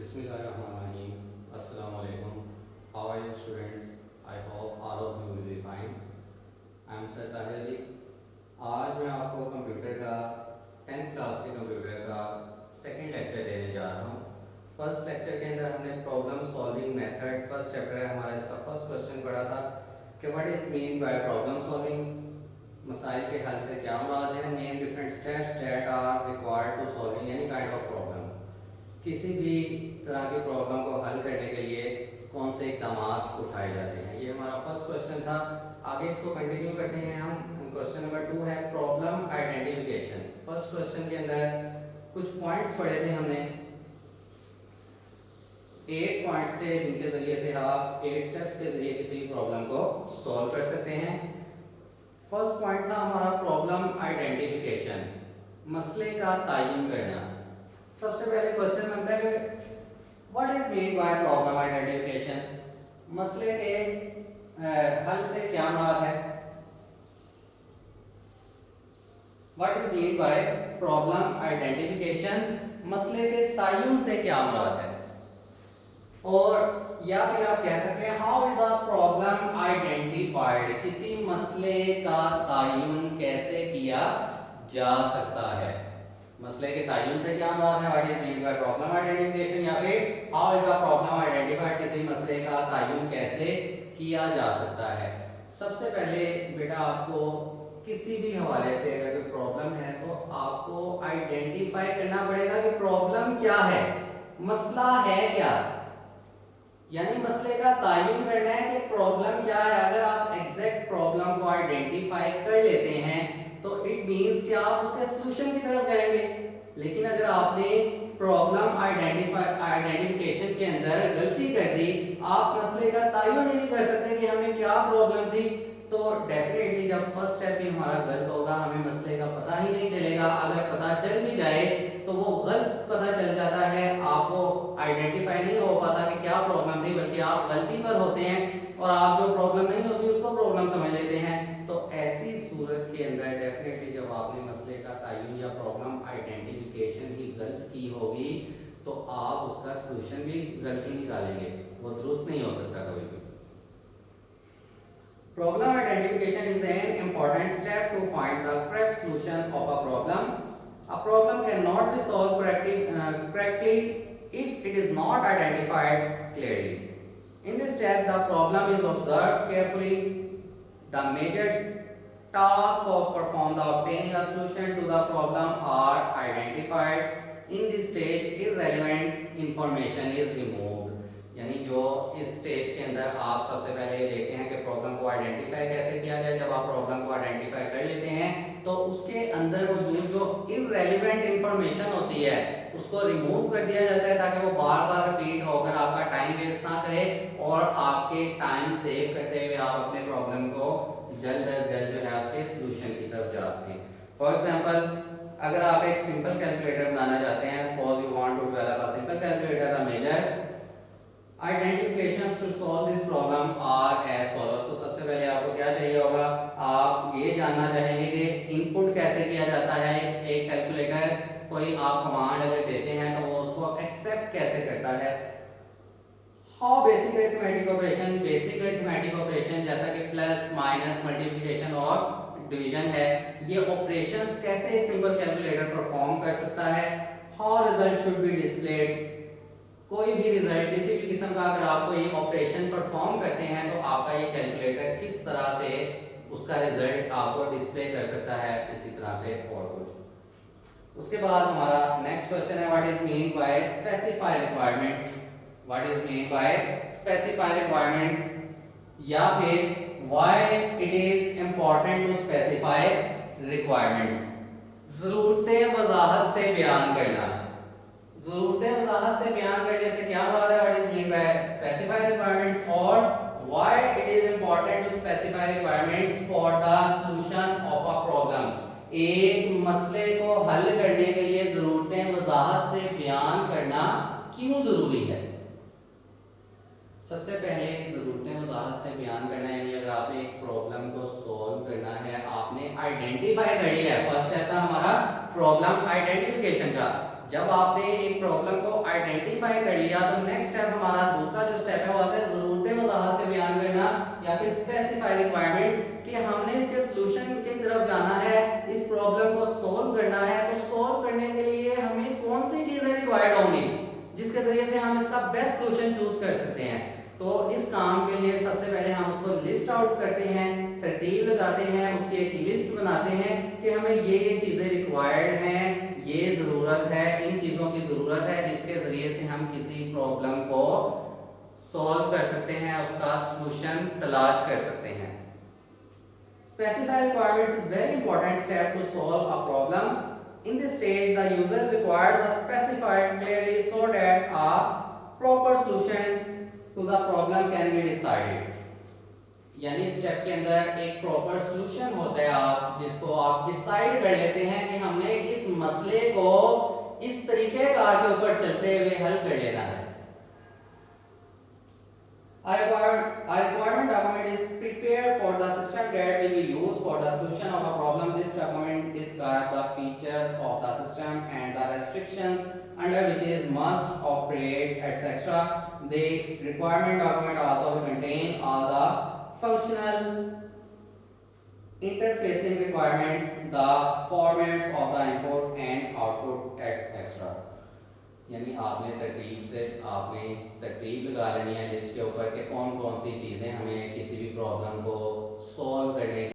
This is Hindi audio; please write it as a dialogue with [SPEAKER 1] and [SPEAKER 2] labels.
[SPEAKER 1] Bismillahirrahmanirrahim. Assalamu alaikum. How are you students? I hope all of you will be fine. I am Sir Tahir जी. आज मैं आपको कंप्यूटर का 10th क्लास के कंप्यूटर का सेकंड लेक्चर देने जा रहा हूँ. फर्स्ट लेक्चर के अंदर हमने problem solving method first chapter है हमारा, इसका फर्स्ट क्वेश्चन पढ़ा था कि what is mean by problem solving. मसाइल के हल से क्या मुराद है. Name different steps that are required to solving any kind of problem. किसी भी तरह की प्रॉब्लम को हल करने के लिए कौन से इक़दाम उठाए जाते हैं. ये हमारा फर्स्ट क्वेश्चन था. आगे इसको कंटिन्यू करते हैं हम. क्वेश्चन नंबर 2 है प्रॉब्लम आइडेंटिफिकेशन. फर्स्ट क्वेश्चन के अंदर कुछ पॉइंट्स पढ़े थे हमने. 8 पॉइंट्स थे जिनके जरिए से आप 8 स्टेप्स के जरिए किसी प्रॉब्लम को सॉल्व कर सकते हैं. फर्स्ट पॉइंट था हमारा प्रॉब्लम आइडेंटिफिकेशन, मसले का तयन करना. सबसे पहले क्वेश्चन बनता है कि what is mean by problem identification. मसले के हल से क्या मुराद है. What is mean by problem identification, मसले के तयन से क्या मुराद है. और या फिर आप कह सकते हैं how is a problem identified, किसी मसले का तयन कैसे किया जा सकता है. मसले के तयन से क्या मुराद है. What is mean by problem identification या फिर how is a problem identified, किसी मसले का तयन कैसे किया जा सकता है. सबसे पहले बेटा आपको किसी भी हवाले से अगर कोई प्रॉब्लम है तो आपको आइडेंटिफाई करना पड़ेगा कि प्रॉब्लम क्या है, मसला है क्या. यानी मसले का तयन करना है कि प्रॉब्लम क्या है. अगर आप एग्जैक्ट प्रॉब्लम को आइडेंटिफाई कर लेते हैं तो इट मींस कि आप उसके सॉल्यूशन की तरफ जाएंगे. लेकिन अगर आपने प्रॉब्लम आइडेंटिफिकेशन के अंदर गलती कर दी, आप मसले का तयन नहीं कर सकते कि हमें क्या प्रॉब्लम थी, तो डेफिनेटली जब फर्स्ट स्टेप ही हमारा गलत होगा हमें मसले का पता ही नहीं चलेगा. अगर पता चल भी जाए तो वो गलत पता चल जाता है, आपको आइडेंटिफाई नहीं हो पाता कि क्या प्रॉब्लम थी, बल्कि आप गलती पर होते हैं और आप जो प्रॉब्लम नहीं होती उसको प्रॉब्लम समझ लेते हैं. तो ऐसी सूरत के अंदर डेफिनेटली जब आपने मसले का तयन या प्रॉब्लम आइडेंटिफिकेशन ही गलत की होगी तो आप उसका सलूशन भी गलत ही निकालेंगे, वो दुरुस्त नहीं हो सकता कभी भी. Problem identification is an important step to find the correct solution of a problem. A problem cannot be solved correctly if it is not identified clearly. In this step, the problem is observed carefully. The major tasks of perform the obtaining a solution to the problem are identified. In this stage, irrelevant information is removed. यानी जो इस स्टेज के अंदर आप सबसे पहले देखते हैं कि प्रॉब्लम को आइडेंटिफाई कैसे किया जाए. जब आप प्रॉब्लम को आइडेंटिफाई कर लेते हैं तो उसके अंदर मौजूद जो इररेलेवेंट इंफॉर्मेशन होती है उसको रिमूव कर दिया जाता है ताकि वो बार बार रिपीट होकर आपका टाइम वेस्ट ना करे और आपके टाइम सेव करते हुए आप अपने प्रॉब्लम को जल्द अज जल्द जो है उसके सॉल्यूशन की तरफ जा सकें. फॉर एग्जांपल अगर आप एक सिंपल कैलकुलेटर बनाना चाहते हैं, suppose you want to develop a simple calculator, the major identifications to solve this problem are as follows. तो सबसे पहले आपको क्या चाहिए होगा, आप ये जानना चाहेंगे कि इनपुट कैसे किया जाता है. एक कैलकुलेटर कोई आप कमांड अगर देते हैं तो वो उसको एक्सेप्ट कैसे करता है. हाउ बेसिक अरिथमेटिक ऑपरेशन जैसा कि प्लस माइनस मल्टीप्लिकेशन और डिवीजन है, ये ऑपरेशंस कैसे एक सिंपल कैलकुलेटर परफॉर्म कर सकता है. How result should be displayed, कोई भी रिजल्ट किसी भी किस्म का अगर आप कोई ऑपरेशन परफॉर्म करते हैं तो आपका ये कैलकुलेटर किस तरह से उसका रिजल्ट आपको डिस्प्ले कर सकता है, इसी तरह से और कुछ. उसके बाद हमारा नेक्स्ट क्वेश्चन है what is mean by specify requirements. What is mean by specify requirements या फिर why it is important to specify requirements. जरूरतें वजाहत से बयान करना. जरूरतें वजाहत से बयान करने से क्या मुराद है. What is mean by specify requirements और why it is important to specify requirements for the solution of a problem. एक मसले को हल करने के लिए जरूरतें वजाहत से बयान करना क्यों जरूरी है. सबसे पहले जरूरतें वजाहत से बयान करना यानी अगर आपने एक प्रॉब्लम को सॉल्व करना है, आपने आइडेंटिफाई कर लिया है. फर्स्ट स्टेप था हमारा प्रॉब्लम आइडेंटिफिकेशन का. जब आपने एक प्रॉब्लम को आइडेंटिफाई कर लिया तो नेक्स्ट स्टेप हमारा दूसरा जो स्टेप है वो आता है ज़रूरतें वजाहत से बयान करना या फिर स्पेसिफाई रिक्वायरमेंट्स, कि हमने इसके सॉल्यूशन की तरफ जाना है, इस प्रॉब्लम को सॉल्व करना है। तो सॉल्व करने के लिए हमें कौन सी चीजें रिक्वायर्ड होंगी जिसके जरिए से हम इसका बेस्ट सॉल्यूशन चूज कर सकते हैं। तो इस काम के लिए सबसे पहले हम उसको लिस्ट आउट करते हैं, तरतीब लगाते हैं, उसकी एक लिस्ट बनाते हैं कि हमें ये चीजें रिक्वायर्ड हैं, ये जरूरत है, इन चीजों की जरूरत है जिसके जरिए से हम किसी प्रॉब्लम को सॉल्व कर सकते हैं, उसका सॉल्यूशन तलाश कर सकते हैं। Specify requirements is very important step to solve a problem. In this stage, the user requires a specified clearly so that a proper solution to the problem can be decided. यानी स्टेप के अंदर एक प्रॉपर सॉल्यूशन होता है आप जिसको आप डिसाइड कर लेते हैं कि हमने इस मसले को इस तरीके कार के ऊपर चलते हुए हल कर लेना है। A requirement document is prepared for the system that will be used for the solution of a problem. This document describes the features of the system and the restrictions under which it must operate, etc. The requirement document also contain all the functional interfacing requirements, the formats of the input and output, etc. यानी आपने तरतीब लगा लेनी है लिस्ट के ऊपर कि कौन कौन सी चीज़ें हमें किसी भी प्रॉब्लम को सॉल्व करने